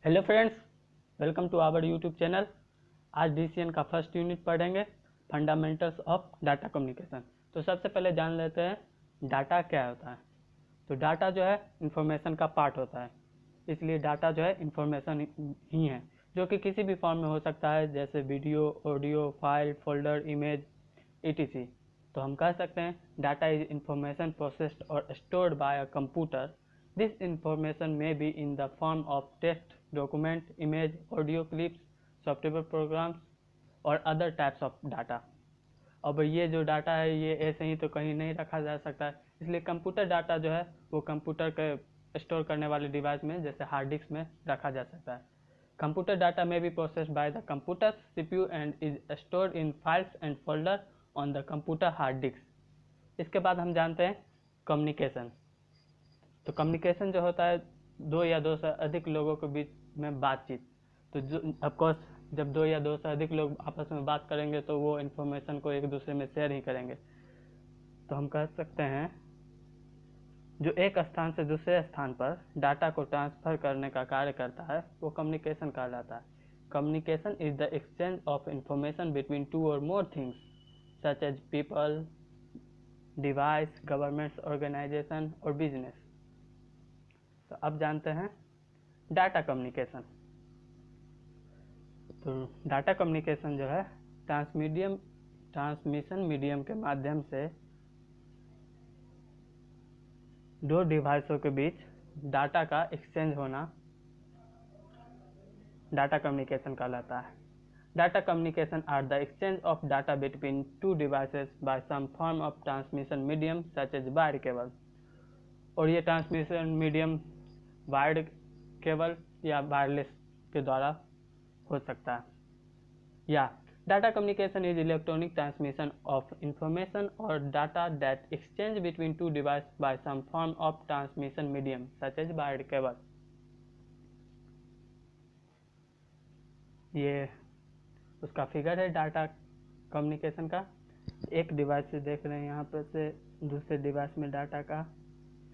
Hello friends, welcome to our YouTube channel. आज DCN का first unit पढ़ेंगे, fundamentals of data communication. तो सबसे पहले जान लेते हैं डाटा क्या होता है। तो डाटा जो है इंफॉर्मेशन का पार्ट होता है, इसलिए डाटा जो है इंफॉर्मेशन ही है, जो कि किसी भी फॉर्म में हो सकता है, जैसे video, audio, file, folder, image, etc। तो हम कह सकते हैं डाटा इज इंफॉर्मेशन प्रोसेस्ड और stored bye a computer. This information may be in the form of text, document, image, audio clips, software programmes और अदर टाइप्स ऑफ डाटा। अब ये जो डाटा है ये ऐसे ही तो कहीं नहीं रखा जा सकता है, इसलिए कंप्यूटर डाटा जो है वो कंप्यूटर के स्टोर करने वाले डिवाइस में, जैसे हार्ड डिस्क में रखा जा सकता है। कंप्यूटर डाटा में be processed by the computer CPU and is stored in files and folder on the computer hard disk. इसके बाद हम जानते हैं कम्युनिकेशन। तो कम्युनिकेशन जो होता है दो या दो से अधिक लोगों के बीच में बातचीत। तो जो ऑफकोर्स जब दो या दो से अधिक लोग आपस में बात करेंगे तो वो इन्फॉर्मेशन को एक दूसरे में शेयर ही करेंगे। तो हम कह सकते हैं जो एक स्थान से दूसरे स्थान पर डाटा को ट्रांसफ़र करने का कार्य करता है वो कम्युनिकेशन कहलाता है। Communication is the exchange of information between two और more things such as people, devices, governments, organization और बिजनेस। तो अब जानते हैं डाटा कम्युनिकेशन। तो डाटा कम्युनिकेशन जो है ट्रांसमिशन मीडियम के माध्यम से दो डिवाइसों के बीच डाटा का एक्सचेंज होना डाटा कम्युनिकेशन कहलाता है। Data communication are the exchange of data between two devices by some form of transmission medium such as wire cable. और ये ट्रांसमिशन मीडियम वायर्ड केबल या वायरलेस के द्वारा हो सकता है। या data communication is electronic transmission of information और data that exchange between two device by some form of transmission medium such as wired cable. ये उसका फिगर है डाटा कम्युनिकेशन का। एक डिवाइस से देख रहे हैं यहाँ पर से दूसरे डिवाइस में डाटा का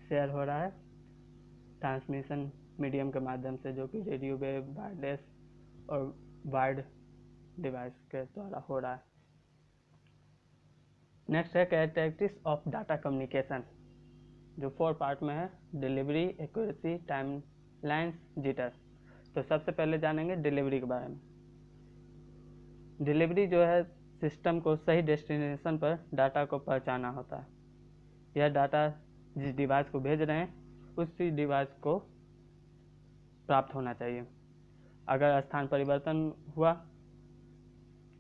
शेयर हो रहा है ट्रांसमिशन मीडियम के माध्यम से, जो कि रेडियो वेव, वायरलेस और वायर्ड डिवाइस के द्वारा हो रहा है। नेक्स्ट है कैरेक्टरिस्टिक्स ऑफ डाटा कम्युनिकेशन, जो 4 पार्ट में है: delivery, accuracy, time lines, jitter. तो सबसे पहले जानेंगे डिलीवरी के बारे में। डिलीवरी जो है सिस्टम को सही डेस्टिनेशन पर डाटा को पहुंचाना होता है। यह डाटा जिस डिवाइस को भेज रहे हैं उसी डिवाइस को प्राप्त होना चाहिए। अगर स्थान परिवर्तन हुआ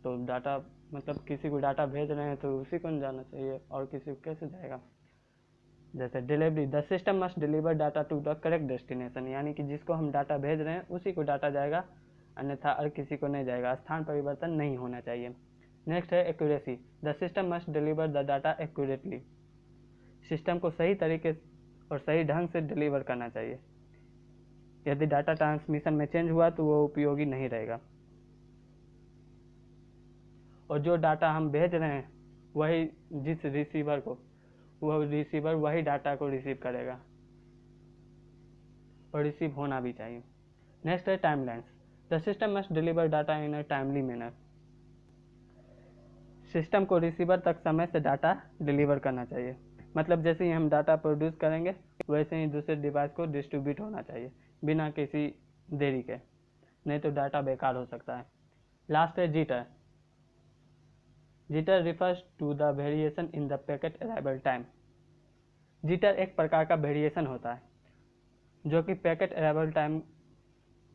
तो डाटा, मतलब किसी को डाटा भेज रहे हैं तो उसी को नहीं जाना चाहिए, और किसी को कैसे जाएगा। जैसे delivery, the system must deliver data to the correct destination, यानी कि जिसको हम डाटा भेज रहे हैं उसी को डाटा जाएगा, अन्यथा और किसी को नहीं जाएगा। स्थान परिवर्तन नहीं होना चाहिए। नेक्स्ट है accuracy, the system must deliver the data accurately. System को सही तरीके और सही ढंग से डिलीवर करना चाहिए। यदि डाटा ट्रांसमिशन में चेंज हुआ तो वो उपयोगी नहीं रहेगा। और जो डाटा हम भेज रहे हैं वही जिस रिसीवर को, वह रिसीवर वही डाटा को रिसीव करेगा, और रिसीव होना भी चाहिए। नेक्स्ट है timelines, the system must deliver data in a timely manner. System को रिसीवर तक समय से डाटा डिलीवर करना चाहिए, मतलब जैसे ही हम डाटा प्रोड्यूस करेंगे वैसे ही दूसरे डिवाइस को डिस्ट्रीब्यूट होना चाहिए बिना किसी देरी के, नहीं तो डाटा बेकार हो सकता है। लास्ट है jitter, jitter refers to the variation in the packet arrival time. Jitter एक प्रकार का वेरिएशन होता है जो कि पैकेट अराइवल टाइम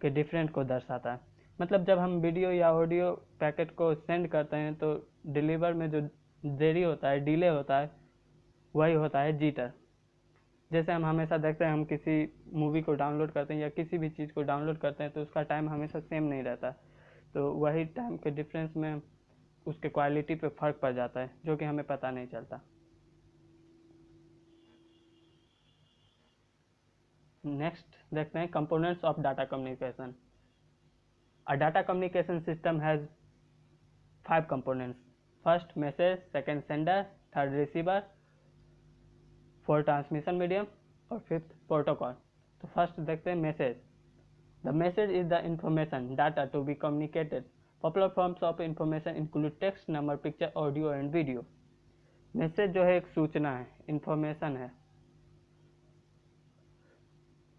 के डिफरेंट को दर्शाता है। मतलब जब हम वीडियो या ऑडियो पैकेट को सेंड करते हैं तो डिलीवर में जो देरी होता है, डिले होता है, वही होता है जिटर। जैसे हम हमेशा देखते हैं, हम किसी मूवी को डाउनलोड करते हैं या किसी भी चीज़ को डाउनलोड करते हैं तो उसका टाइम हमेशा सेम नहीं रहता, तो वही टाइम के डिफरेंस में उसके क्वालिटी पे फ़र्क पड़ जाता है, जो कि हमें पता नहीं चलता। नेक्स्ट देखते हैं components of data communication. A data communication system has 5 components: first message, second sender, third receiver, fourth transmission medium और फिफ्थ प्रोटोकॉल। तो फर्स्ट देखते हैं message. The message is the information data to be communicated. Popular forms of information include text, number, picture, audio and video. Message जो है एक सूचना है, information है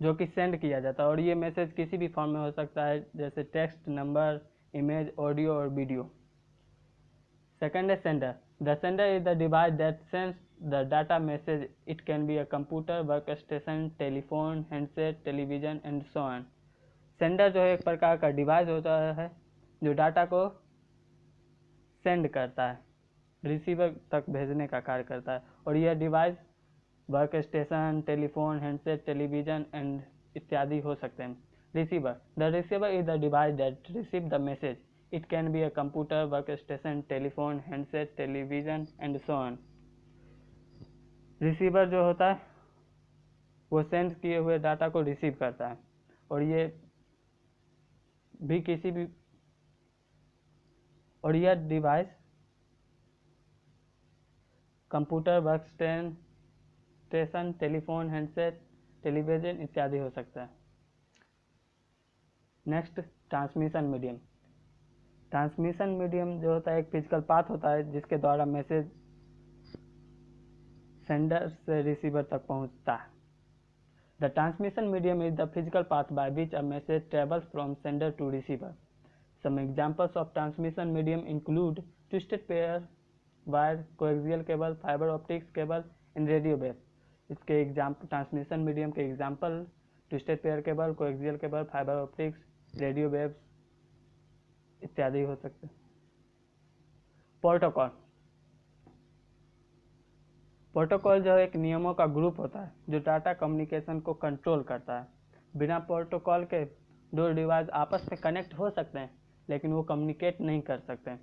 जो कि सेंड किया जाता है, और ये मैसेज किसी भी फॉर्म में हो सकता है, जैसे टेक्स्ट, नंबर, इमेज, ऑडियो और वीडियो. सेकंड है sender. The sender is the device that sends the data message. It can be a computer, work station, telephone, handset, television and so on. Sender जो है एक प्रकार का device होता है जो डाटा को सेंड करता है, रिसीवर तक भेजने का कार्य करता है, और यह device work station, telephone, handset, television and इत्यादि हो सकते हैं. Receiver. The receiver is the device that receive the message. It can be a computer, work station, telephone, handset, television and so on. Receiver जो होता है वो send किए हुए डाटा को रिसीव करता है, और ये भी किसी भी, और यह device computer, work station, telephone, handset, television इत्यादि हो सकता है. Next, transmission medium. Transmission medium जो होता है एक फिजिकल पाथ होता है जिसके द्वारा मैसेज सेंडर से रिसीवर तक पहुंचता है. The transmission medium is the physical path by which a message travels from sender to receiver. Some examples of transmission medium include twisted pair wire, coaxial cable, fiber optics cable and radio wave. इसके example, transmission medium के example twisted pair cable, coaxial cable, fibre optics, radio waves इत्यादि हो सकते हैं. Protocol. Protocol जो एक नियमों का ग्रुप होता है जो डाटा कम्युनिकेशन को कंट्रोल करता है. बिना प्रोटोकॉल के दो डिवाइस आपस में कनेक्ट हो सकते हैं लेकिन वो कम्युनिकेट नहीं कर सकते.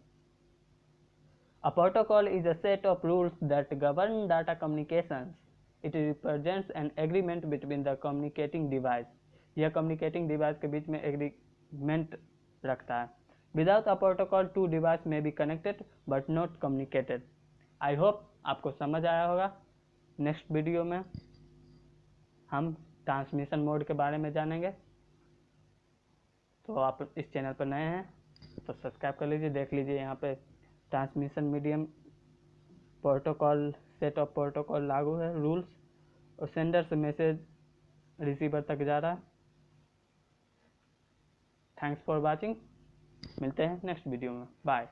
A protocol is a set of rules that govern data communications. It represents an agreement between the communicating device. यह communicating device के बीच में agreement रखता है. Without a protocol, two devices may be connected but not communicated. I hope आपको समझ आया होगा. Next video में हम ट्रांसमिशन मोड के बारे में जानेंगे. तो आप इस चैनल पर नए हैं तो सब्सक्राइब कर लीजिए, देख लीजिए यहाँ पे transmission medium protocol, set of protocol लागू है, रूल्स, और सेंडर से मैसेज रिसीवर तक जा रहा है. Thanks for watching. मिलते हैं नेक्स्ट वीडियो में. बाय.